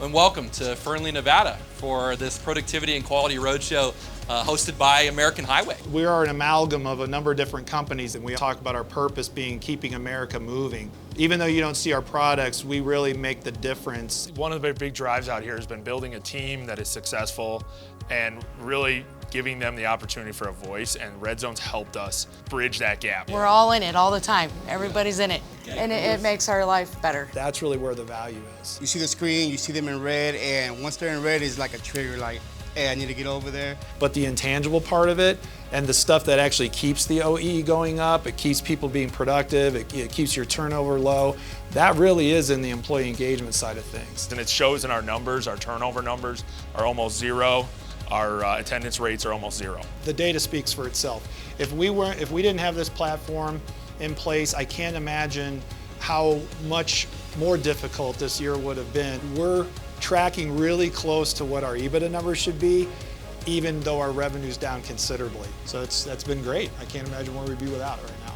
and welcome to Fernley, Nevada for this Productivity and Quality Roadshow hosted by American Highway. We are an amalgam of a number of different companies, and we talk about our purpose being keeping America moving. Even though you don't see our products, we really make the difference. One of the big drives out here has been building a team that is successful and really giving them the opportunity for a voice, and Redzone's helped us bridge that gap. We're all in it all the time. Everybody's in it, and it makes our life better. That's really where the value is. You see the screen, you see them in red, and once they're in red, it's like a trigger, like, hey, I need to get over there. But the intangible part of it, and the stuff that actually keeps the OE going up, it keeps people being productive, it keeps your turnover low, that really is in the employee engagement side of things. And it shows in our numbers. Our turnover numbers are almost zero. Our attendance rates are almost zero. The data speaks for itself. If we didn't have this platform in place, I can't imagine how much more difficult this year would have been. We're tracking really close to what our EBITDA numbers should be, even though our revenue's down considerably. So that's been great. I can't imagine where we'd be without it right now.